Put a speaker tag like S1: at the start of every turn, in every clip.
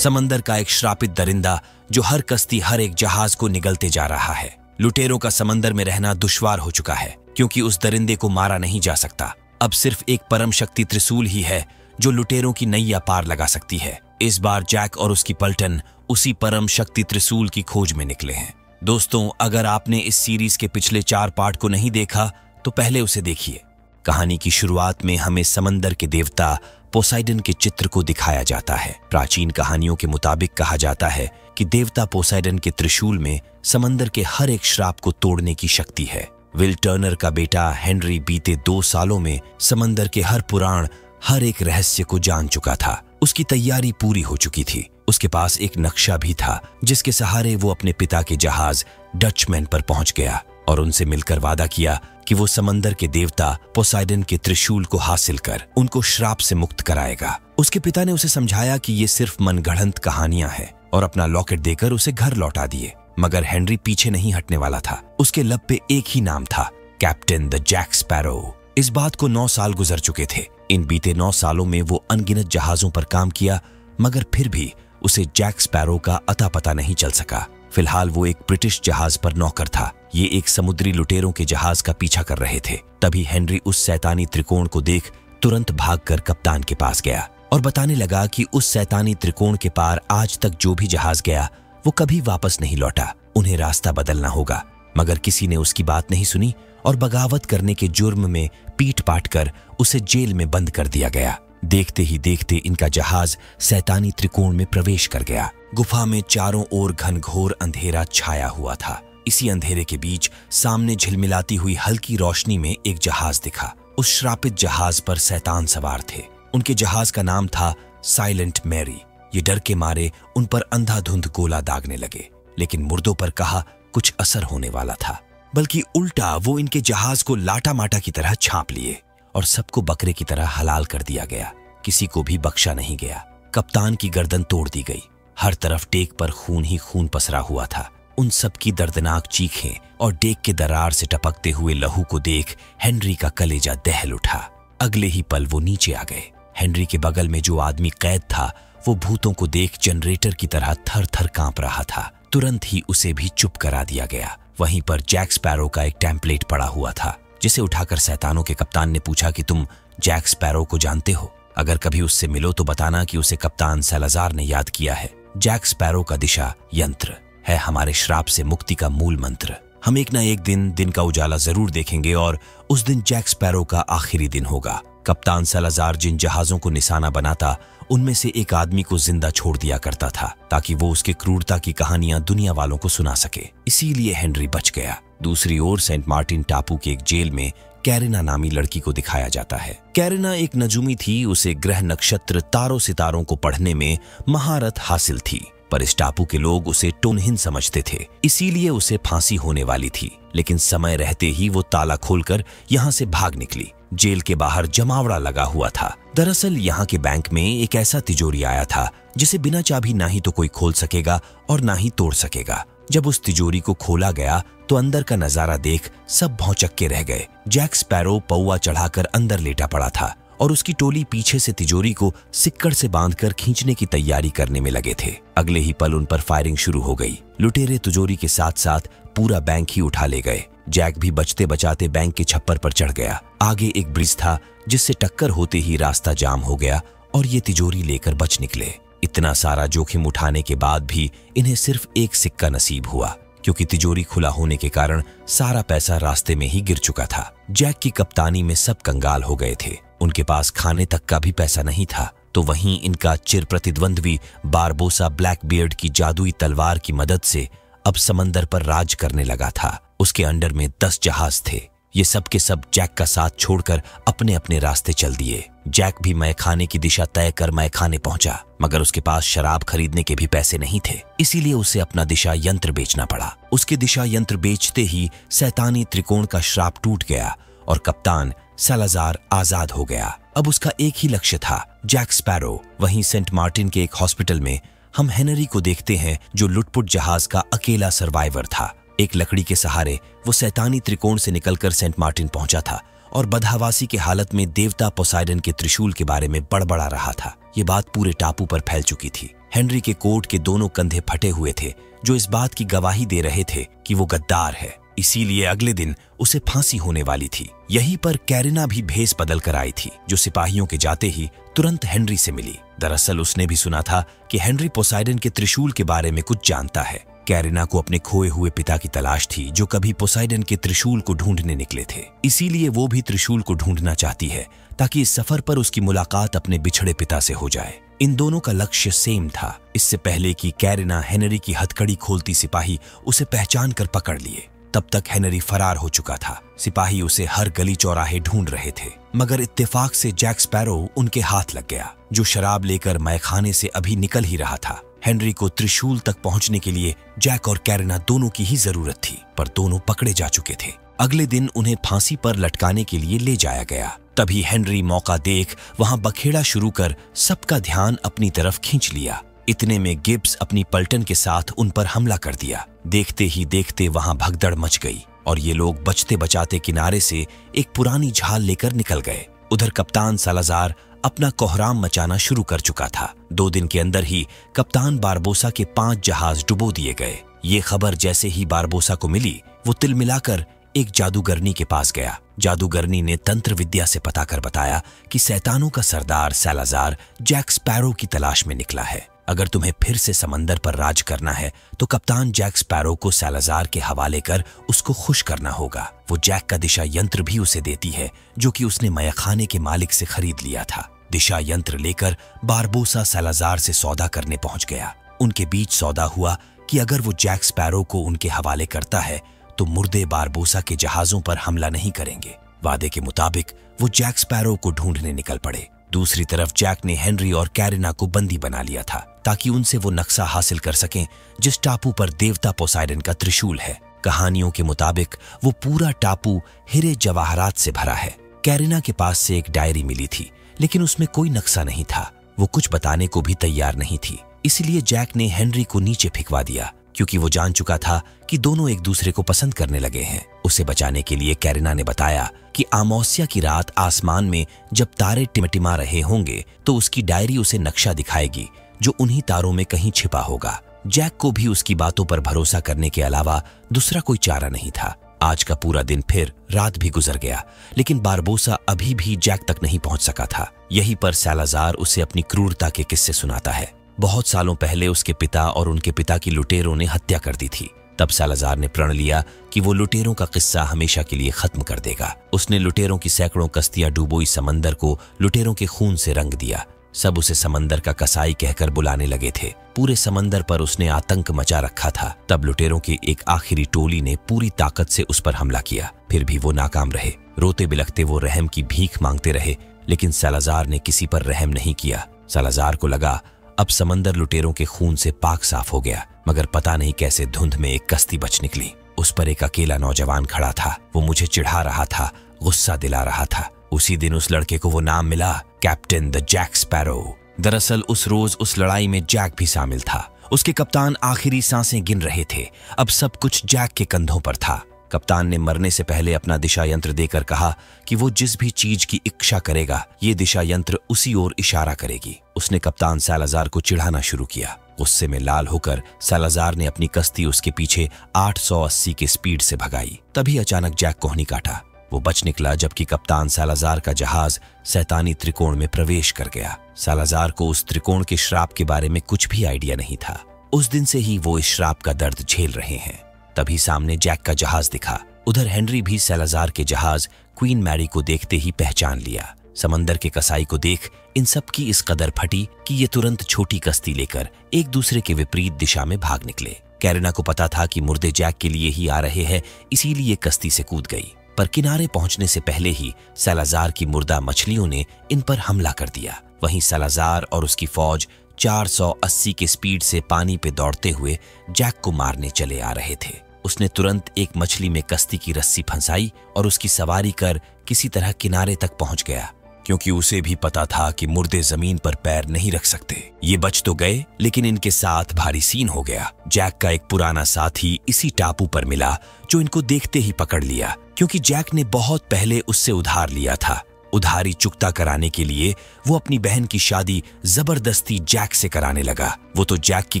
S1: समंदर का एक श्रापित दरिंदा जो हर कश्ती, हर एक जहाज को निगलते जा रहा है। लुटेरों का समंदर में रहना दुश्वार हो चुका है, क्योंकि उस दरिंदे को मारा नहीं जा सकता। अब सिर्फ एक परम शक्ति त्रिशूल ही है जो लुटेरों की नैया पार लगा सकती है। इस बार जैक और उसकी पलटन उसी परम शक्ति त्रिशूल की खोज में निकले हैं। दोस्तों, अगर आपने इस सीरीज के पिछले 4 पार्ट को नहीं देखा तो पहले उसे देखिए। कहानी की शुरुआत में हमें समंदर के देवता पोसाइडन के चित्र को दिखाया जाता है। प्राचीन कहानियों के मुताबिक कहा जाता है कि देवता पोसाइडन के त्रिशूल में समंदर के हर एक श्राप को तोड़ने की शक्ति है। विल टर्नर का बेटा हेनरी बीते 2 सालों में समंदर के हर पुराण, हर एक रहस्य को जान चुका था। उसकी तैयारी पूरी हो चुकी थी। उसके पास एक नक्शा भी था जिसके सहारे वो अपने पिता के जहाज डचमैन पर पहुंच गया और उनसे मिलकर वादा किया कि वो समंदर के देवता पोसाइडन के त्रिशूल को हासिल कर उनको श्राप से मुक्त कराएगा। उसके पिता ने उसे समझाया कि ये सिर्फ मनगढ़ंत कहानियां हैं और अपना लॉकेट देकर उसे घर लौटा दिए। मगर हेनरी पीछे नहीं हटने वाला था। उसके लब पे एक ही नाम था, कैप्टन द जैक स्पैरो। इस बात को 9 साल गुजर चुके थे। इन बीते 9 सालों में वो अनगिनत जहाजों पर काम किया, मगर फिर भी उसे जैक स्पैरो का अता पता नहीं चल सका। फिलहाल वो एक ब्रिटिश जहाज पर नौकर था। ये एक समुद्री लुटेरों के जहाज का पीछा कर रहे थे। तभी हेनरी उस शैतानी त्रिकोण को देख तुरंत भागकर कप्तान के पास गया और बताने लगा कि उस शैतानी त्रिकोण के पार आज तक जो भी जहाज गया वो कभी वापस नहीं लौटा। उन्हें रास्ता बदलना होगा। मगर किसी ने उसकी बात नहीं सुनी और बगावत करने के जुर्म में पीट पाट कर उसे जेल में बंद कर दिया गया। देखते ही देखते इनका जहाज शैतानी त्रिकोण में प्रवेश कर गया। गुफा में चारों ओर घनघोर अंधेरा छाया हुआ था। इसी अंधेरे के बीच सामने झिलमिलाती हुई हल्की रोशनी में एक जहाज दिखा। उस श्रापित जहाज पर शैतान सवार थे। उनके जहाज का नाम था साइलेंट मैरी। ये डर के मारे उन पर अंधाधुंध गोला दागने लगे, लेकिन मुर्दों पर कहा कुछ असर होने वाला था। बल्कि उल्टा वो इनके जहाज को लाटा माटा की तरह छाप लिए और सबको बकरे की तरह हलाल कर दिया गया। किसी को भी बख्शा नहीं गया। कप्तान की गर्दन तोड़ दी गई। हर तरफ डेक पर खून ही खून पसरा हुआ था। उन सब की दर्दनाक चीखें और डेक के दरार से टपकते हुए लहू को देख हेनरी का कलेजा दहल उठा। अगले ही पल वो नीचे आ गए। हेनरी के बगल में जो आदमी कैद था वो भूतों को देख जनरेटर की तरह थर थर कांप रहा था। तुरंत ही उसे भी चुप करा दिया गया। वहीं पर जैक स्पैरो का एक टेम्पलेट पड़ा हुआ था, जिसे उठाकर शैतानों के कप्तान ने पूछा कि तुम जैक स्पैरो को जानते हो? अगर कभी उससे मिलो तो बताना कि उसे कप्तान सलाजार ने याद किया है। जैक स्पैरो का दिशा यंत्र है हमारे श्राप से मुक्ति का मूल मंत्र। हम एक ना एक दिन का उजाला जरूर देखेंगे और उस दिन जैक स्पैरो का आखिरी दिन होगा। कप्तान सलाजार जिन जहाजों को निशाना बनाता उनमें से एक आदमी को जिंदा छोड़ दिया करता था ताकि वो उसके क्रूरता की कहानियां दुनिया वालों को सुना सके। इसीलिए हेनरी बच गया। दूसरी ओर सेंट मार्टिन टापू के एक जेल में कैरिना नामी लड़की को दिखाया जाता है। कैरिना एक नजूमी थी। उसे ग्रह नक्षत्र तारों सितारों को पढ़ने में महारत हासिल थी, पर इस टापू के लोग उसे टोनहीन समझते थे। इसीलिए उसे फांसी होने वाली थी, लेकिन समय रहते ही वो ताला खोलकर यहाँ से भाग निकली। जेल के बाहर जमावड़ा लगा हुआ था। दरअसल यहाँ के बैंक में एक ऐसा तिजोरी आया था जिसे बिना चाबी ना ही तो कोई खोल सकेगा और ना ही तोड़ सकेगा। जब उस तिजोरी को खोला गया तो अंदर का नजारा देख सब भौंचक्के रह गए। जैक स्पैरो पौवा चढ़ाकर अंदर लेटा पड़ा था और उसकी टोली पीछे से तिजोरी को सिक्कड़ से बांधकर खींचने की तैयारी करने में लगे थे। अगले ही पल उन पर फायरिंग शुरू हो गई। लुटेरे तिजोरी के साथ साथ पूरा बैंक ही उठा ले गए। जैक भी बचते बचाते बैंक के छप्पर पर चढ़ गया। आगे एक ब्रिज था जिससे टक्कर होते ही रास्ता जाम हो गया और ये तिजोरी लेकर बच निकले। इतना सारा जोखिम उठाने के बाद भी इन्हें सिर्फ एक सिक्का नसीब हुआ, क्योंकि तिजोरी खुला होने के कारण सारा पैसा रास्ते में ही गिर चुका था। जैक की कप्तानी में सब कंगाल हो गए थे। उनके पास खाने तक का भी पैसा नहीं था। तो वहीं इनका चिर प्रतिद्वंद्वी बारबोसा ब्लैकबियर्ड की जादुई तलवार की मदद से अब समंदर पर राज करने लगा था। उसके अंडर में 10 जहाज थे। ये सब के सब जैक का साथ छोड़कर अपने अपने रास्ते चल दिए। जैक भी मैखाने की दिशा तय कर मैखाने पहुंचा, मगर उसके पास शराब खरीदने के भी पैसे नहीं थे। इसीलिए उसे अपना दिशा यंत्र बेचना पड़ा। उसके दिशा यंत्र बेचते ही शैतानी त्रिकोण का श्राप टूट गया और कप्तान सलाजार आजाद हो गया। अब उसका एक ही लक्ष्य था, जैक स्पैरो। वहीं सेंट मार्टिन के एक हॉस्पिटल में हम हेनरी को देखते हैं, जो लुटपुट जहाज का अकेला सर्वाइवर था। एक लकड़ी के सहारे वो शैतानी त्रिकोण से निकलकर सेंट मार्टिन पहुंचा था और बदहवासी की हालत में देवता पोसाइडन के त्रिशूल के बारे में बड़बड़ा रहा था। ये बात पूरे टापू पर फैल चुकी थी। हेनरी के कोट के दोनों कंधे फटे हुए थे, जो इस बात की गवाही दे रहे थे कि वो गद्दार है। इसीलिए अगले दिन उसे फांसी होने वाली थी। यहीं पर कैरिना भी भेस बदल कर आई थी, जो सिपाहियों के जाते ही तुरंत हेनरी से मिली। दरअसल उसने भी सुना था कि हेनरी पोसाइडन के त्रिशूल के बारे में कुछ जानता है। कैरिना को अपने खोए हुए पिता की तलाश थी, जो कभी पोसाइडन के त्रिशूल को ढूंढने निकले थे। इसीलिए वो भी त्रिशूल को ढूंढना चाहती है, ताकि इस सफर पर उसकी मुलाकात अपने बिछड़े पिता से हो जाए। इन दोनों का लक्ष्य सेम था। इससे पहले कि कैरिना हेनरी की हथकड़ी खोलती, सिपाही उसे पहचान कर पकड़ लिए। तब तक हेनरी फरार हो चुका था। सिपाही उसे हर गली चौराहे ढूंढ रहे थे, मगर इत्तेफाक से जैक स्पैरो उनके हाथ लग गया, जो शराब लेकर मैखाने से अभी निकल ही रहा था। हेनरी को त्रिशूल तक पहुंचने के लिए जैक और कैरिना दोनों की ही जरूरत थी, पर दोनों पकड़े जा चुके थे। अगले दिन उन्हें फांसी पर लटकाने के लिए ले जाया गया। तभी हेनरी मौका देख वहां बखेड़ा शुरू कर सबका ध्यान अपनी तरफ खींच लिया। इतने में गिब्स अपनी पलटन के साथ उन पर हमला कर दिया। देखते ही देखते वहां भगदड़ मच गई और ये लोग बचते बचाते किनारे से एक पुरानी झाल लेकर निकल गए। उधर कप्तान सालाज़ार अपना कोहराम मचाना शुरू कर चुका था। 2 दिन के अंदर ही कप्तान बारबोसा के 5 जहाज डुबो दिए गए। ये खबर जैसे ही बारबोसा को मिली, वो तिलमिलाकर एक जादूगरनी के पास गया। जादूगरनी ने तंत्र विद्या से पता कर बताया कि शैतानों का सरदार सालाज़ार जैक स्पैरो की तलाश में निकला है। अगर तुम्हें फिर से समंदर पर राज करना है तो कप्तान जैक स्पैरो को सालाज़ार के हवाले कर उसको खुश करना होगा। वो जैक का दिशा यंत्र भी उसे देती है, जो कि उसने मयखाने के मालिक से खरीद लिया था। दिशा यंत्र लेकर बारबोसा सालाज़ार से सौदा करने पहुंच गया। उनके बीच सौदा हुआ कि अगर वो जैक स्पैरो को उनके हवाले करता है तो मुर्दे बारबोसा के जहाजों पर हमला नहीं करेंगे। वादे के मुताबिक वो जैक स्पैरो को ढूंढने निकल पड़े। दूसरी तरफ जैक ने हेनरी और कैरिना को बंदी बना लिया था, ताकि उनसे वो नक्शा हासिल कर सकें जिस टापू पर देवता पोसाइडन का त्रिशूल है। कहानियों के मुताबिक वो पूरा टापू हीरे जवाहरात से भरा है। कैरिना के पास से एक डायरी मिली थी, लेकिन उसमें कोई नक्शा नहीं था। वो कुछ बताने को भी तैयार नहीं थी। इसलिए जैक ने हेनरी को नीचे फेंकवा दिया, क्योंकि वो जान चुका था कि दोनों एक दूसरे को पसंद करने लगे हैं। उसे बचाने के लिए कैरिना ने बताया कि अमावस्या की रात आसमान में जब तारे टिमटिमा रहे होंगे तो उसकी डायरी उसे नक्शा दिखाएगी, जो उन्हीं तारों में कहीं छिपा होगा। जैक को भी उसकी बातों पर भरोसा करने के अलावा दूसरा कोई चारा नहीं था। आज का पूरा दिन फिर रात भी गुजर गया, लेकिन बारबोसा अभी भी जैक तक नहीं पहुंच सका था। यहीं पर सालाज़ार उसे अपनी क्रूरता के किस्से सुनाता है। बहुत सालों पहले उसके पिता और उनके पिता की लुटेरों ने हत्या कर दी थी। तब सालाज़ार ने प्रण लिया कि वो लुटेरों का किस्सा हमेशा के लिए खत्म कर देगा। उसने लुटेरों की सैकड़ों कश्तियां डूबोई समंदर को लुटेरों के खून से रंग दिया। सब उसे समंदर का कसाई कहकर बुलाने लगे थे। पूरे समंदर पर उसने आतंक मचा रखा था। तब लुटेरों की एक आखिरी टोली ने पूरी ताकत से उस पर हमला किया। फिर भी वो नाकाम रहे। रोते बिलखते वो रहम की भीख मांगते रहे, लेकिन सालाज़ार ने किसी पर रहम नहीं किया। सालाज़ार को लगा अब समंदर लुटेरों के खून से पाक साफ हो गया, मगर पता नहीं कैसे धुंध में एक कश्ती बच निकली। उस पर एक अकेला नौजवान खड़ा था। वो मुझे चिढ़ा रहा था, गुस्सा दिला रहा था। उसी दिन उस लड़के को वो नाम मिला, कैप्टन द जैक स्पैरो। दरअसल उस रोज उस लड़ाई में जैक भी शामिल था। उसके कप्तान आखिरी सांसें गिन रहे थे। अब सब कुछ जैक के कंधों पर था। कप्तान ने मरने से पहले अपना दिशा यंत्र देकर कहा कि वो जिस भी चीज की इच्छा करेगा, ये दिशा यंत्र उसी ओर इशारा करेगी। उसने कप्तान सालाज़ार को चिढ़ाना शुरू किया। गुस्से में लाल होकर सालाज़ार ने अपनी कश्ती उसके पीछे 880 के स्पीड से भगाई। तभी अचानक जैक कोहनी काटा। वो बच निकला, जबकि कप्तान सालाज़ार का जहाज शैतानी त्रिकोण में प्रवेश कर गया। सालाज़ार को उस त्रिकोण के श्राप के बारे में कुछ भी आइडिया नहीं था। उस दिन से ही वो इस श्राप का दर्द झेल रहे हैं। तभी सामने जैक का जहाज दिखा। उधर हेनरी भी सालाज़ार के जहाज क्वीन मैरी को देखते ही पहचान लिया। समंदर के कसाई को देख इन सब की इस कदर फटी कि ये तुरंत छोटी कश्ती लेकर एक दूसरे के विपरीत दिशा में भाग निकले। कैरिना को पता था कि मुर्दे जैक के लिए ही आ रहे हैं, इसीलिए कश्ती से कूद गई। पर किनारे पहुंचने से पहले ही सालाज़ार की मुर्दा मछलियों ने इन पर हमला कर दिया। वहीं सालाज़ार और उसकी फौज 480 के स्पीड से पानी पे दौड़ते हुए जैक को मारने चले आ रहे थे। उसने तुरंत एक मछली में कश्ती की रस्सी फंसाई और उसकी सवारी कर किसी तरह किनारे तक पहुंच गया, क्योंकि उसे भी पता था कि मुर्दे जमीन पर पैर नहीं रख सकते। ये बच तो गए, लेकिन इनके साथ भारी सीन हो गया। जैक का एक पुराना साथी इसी टापू पर मिला, जो इनको देखते ही पकड़ लिया, क्योंकि जैक ने बहुत पहले उससे उधार लिया था। उधारी चुकता कराने के लिए वो अपनी बहन की शादी जबरदस्ती जैक से कराने लगा। वो तो जैक की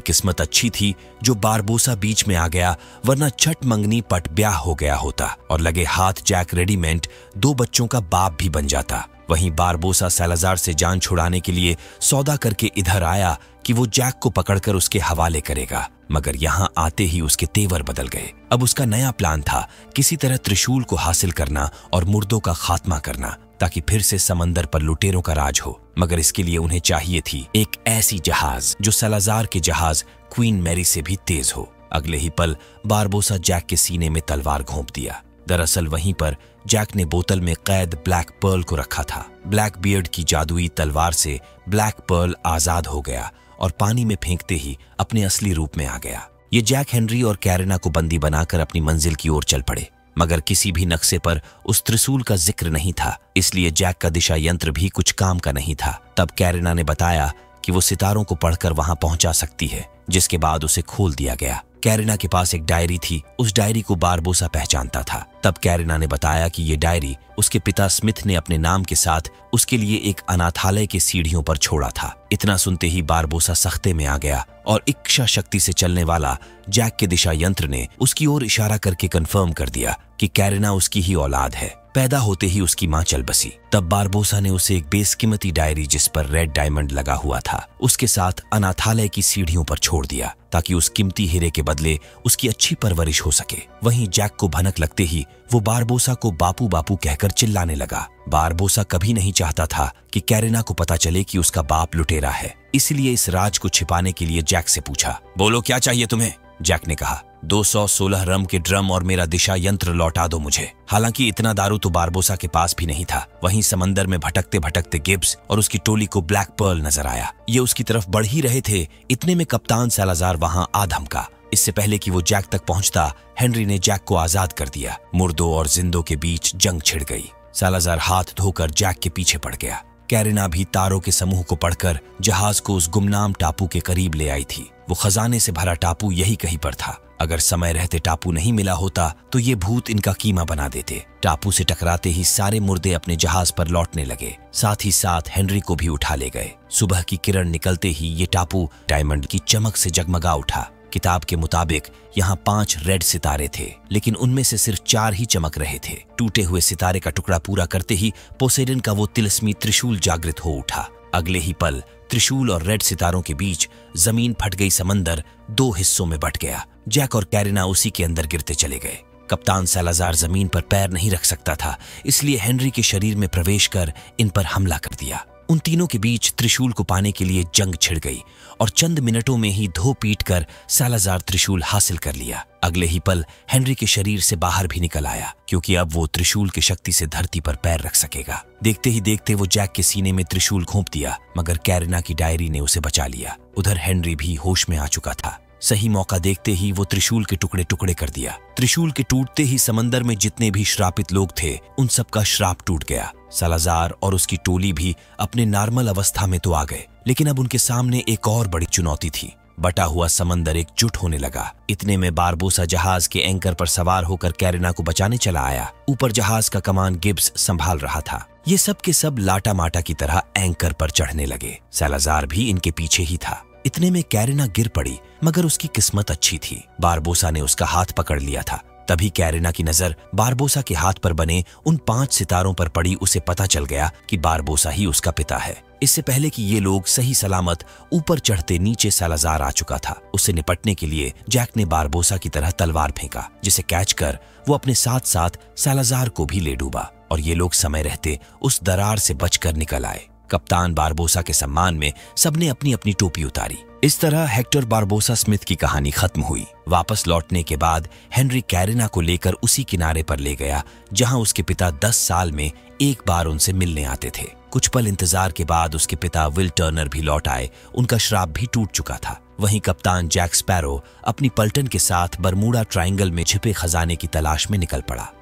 S1: किस्मत अच्छी थी जो बारबोसा बीच में आ गया, वरना छठ मंगनी पट ब्याह हो गया होता और लगे हाथ जैक रेडीमेड 2 बच्चों का बाप भी बन जाता। वहीं बारबोसा सालाजार से जान छुड़ाने के लिए सौदा करके इधर आया कि वो जैक को पकड़कर उसके हवाले करेगा, मगर यहाँ आते ही उसके तेवर बदल गए। अब उसका नया प्लान था किसी तरह त्रिशूल को हासिल करना और मुर्दों का खात्मा करना, ताकि फिर से समंदर पर लुटेरों का राज हो। मगर इसके लिए उन्हें चाहिए थी एक ऐसी जहाज जो सालाजार के जहाज क्वीन मैरी से भी तेज हो। अगले ही पल बारबोसा जैक के सीने में तलवार घोंप दिया। दरअसल वहीं पर जैक ने बोतल में कैद ब्लैक पर्ल को रखा था। ब्लैक बियर्ड की जादुई तलवार से ब्लैक पर्ल आजाद हो गया और पानी में फेंकते ही अपने असली रूप में आ गया। ये जैक हेनरी और कैरिना को बंदी बनाकर अपनी मंजिल की ओर चल पड़े, मगर किसी भी नक्शे पर उस त्रिशूल का जिक्र नहीं था, इसलिए जैक का दिशा यंत्र भी कुछ काम का नहीं था। तब कैरिना ने बताया कि वो सितारों को पढ़कर वहां पहुंचा सकती है, जिसके बाद उसे खोल दिया गया। कैरिना के पास एक डायरी थी, उस डायरी को बारबोसा पहचानता था। तब कैरिना ने बताया कि ये डायरी उसके पिता स्मिथ ने अपने नाम के साथ उसके लिए एक अनाथालय के सीढ़ियों पर छोड़ा था। इतना सुनते ही बारबोसा सख्ते में आ गया और इच्छा शक्ति से चलने वाला जैक के दिशा यंत्र ने उसकी ओर इशारा करके कंफर्म कर दिया कि कैरिना उसकी ही औलाद है। पैदा होते ही उसकी मां चल बसी। तब बारबोसा ने उसे एक बेशकीमती डायरी जिस पर रेड डायमंड लगा हुआ था उसके साथ अनाथालय की सीढ़ियों पर छोड़ दिया, ताकि उस कीमती हीरे के बदले उसकी अच्छी परवरिश हो सके। वहीं जैक को भनक लगते ही वो बारबोसा को बापू बापू कहकर चिल्लाने लगा। बारबोसा कभी नहीं चाहता था कि कैरिना को पता चले कि उसका बाप लुटेरा है, इसलिए इस राज को छिपाने के लिए जैक से पूछा, बोलो क्या चाहिए तुम्हें? जैक ने कहा, 216 रम के ड्रम और मेरा दिशा यंत्र लौटा दो मुझे। हालांकि इतना दारू तो बारबोसा के पास भी नहीं था। वहीं समंदर में भटकते भटकते गिब्स और उसकी टोली को ब्लैक पर्ल नजर आया। ये उसकी तरफ बढ़ ही रहे थे, इतने में कप्तान सालाजार वहां आ धमका। इससे पहले कि वो जैक तक पहुंचता, हेनरी ने जैक को आजाद कर दिया। मुर्दों और जिंदों के बीच जंग छिड़ गई। सालाजार हाथ धोकर जैक के पीछे पड़ गया। कैरिना भी तारों के समूह को पढ़कर जहाज को उस गुमनाम टापू के करीब ले आई थी। वो खजाने से भरा टापू यही कहीं पर था। अगर समय रहते टापू नहीं मिला होता तो ये भूत इनका कीमा बना देते। टापू से टकराते ही सारे मुर्दे अपने जहाज पर लौटने लगे, साथ ही साथ हेनरी को भी उठा ले गए। सुबह की किरण निकलते ही ये टापू डायमंड की चमक से जगमगा उठा। किताब के मुताबिक यहाँ 5 रेड सितारे थे, लेकिन उनमें से सिर्फ 4 ही चमक रहे थे। टूटे हुए सितारे का टुकड़ा पूरा करते ही पोसेडन का वो तिलस्मी त्रिशूल जागृत हो उठा। अगले ही पल त्रिशूल और रेड सितारों के बीच जमीन फट गई। समंदर 2 हिस्सों में बट गया। जैक और कैरिना उसी के अंदर गिरते चले गए। कप्तान सालाजार जमीन पर पैर नहीं रख सकता था, इसलिए हेनरी के शरीर में प्रवेश कर इन पर हमला कर दिया। उन तीनों के बीच त्रिशूल को पाने के लिए जंग छिड़ गई और चंद मिनटों में ही धो पीट कर सालाजार त्रिशूल हासिल कर लिया। अगले ही पल हेनरी के शरीर से बाहर भी निकल आया, क्योंकि अब वो त्रिशूल की शक्ति से धरती पर पैर रख सकेगा। देखते ही देखते वो जैक के सीने में त्रिशूल घोंप दिया, मगर कैरिना की डायरी ने उसे बचा लिया। उधर हेनरी भी होश में आ चुका था। सही मौका देखते ही वो त्रिशूल के टुकड़े टुकड़े कर दिया। त्रिशूल के टूटते ही समंदर में जितने भी श्रापित लोग थे उन सबका श्राप टूट गया। सालाजार और उसकी टोली भी अपने नॉर्मल अवस्था में तो आ गए, लेकिन अब उनके सामने एक और बड़ी चुनौती थी। बटा हुआ समंदर एकजुट होने लगा। इतने में बारबोसा जहाज के एंकर पर सवार होकर कैरिना को बचाने चला आया। ऊपर जहाज का कमान गिब्स संभाल रहा था। ये सब के सब लाटा माटा की तरह एंकर पर चढ़ने लगे। सालाजार भी इनके पीछे ही था। इतने में कैरिना गिर पड़ी, मगर उसकी किस्मत अच्छी थी। बारबोसा ने उसका हाथ पकड़ लिया था। तभी कैरिना की नजर बारबोसा के हाथ पर बने उन 5 सितारों पर पड़ी। उसे पता चल गया कि बारबोसा ही उसका पिता है। इससे पहले कि ये लोग सही सलामत ऊपर चढ़ते, नीचे सालाजार आ चुका था। उससे निपटने के लिए जैक ने बारबोसा की तरह तलवार फेंका, जिसे कैच कर वो अपने साथ साथ सालाजार को भी ले डूबा और ये लोग समय रहते उस दरार से बचकर निकल आए। कप्तान बारबोसा के सम्मान में सबने अपनी अपनी टोपी उतारी। इस तरह हेक्टर बारबोसा स्मिथ की कहानी खत्म हुई। वापस लौटने के बाद हेनरी कैरिना को लेकर उसी किनारे पर ले गया जहां उसके पिता 10 साल में एक बार उनसे मिलने आते थे। कुछ पल इंतजार के बाद उसके पिता विल टर्नर भी लौट आए। उनका श्राप भी टूट चुका था। वहीं कप्तान जैक स्पैरो अपनी पलटन के साथ बरमूडा ट्रायंगल में छिपे खजाने की तलाश में निकल पड़ा।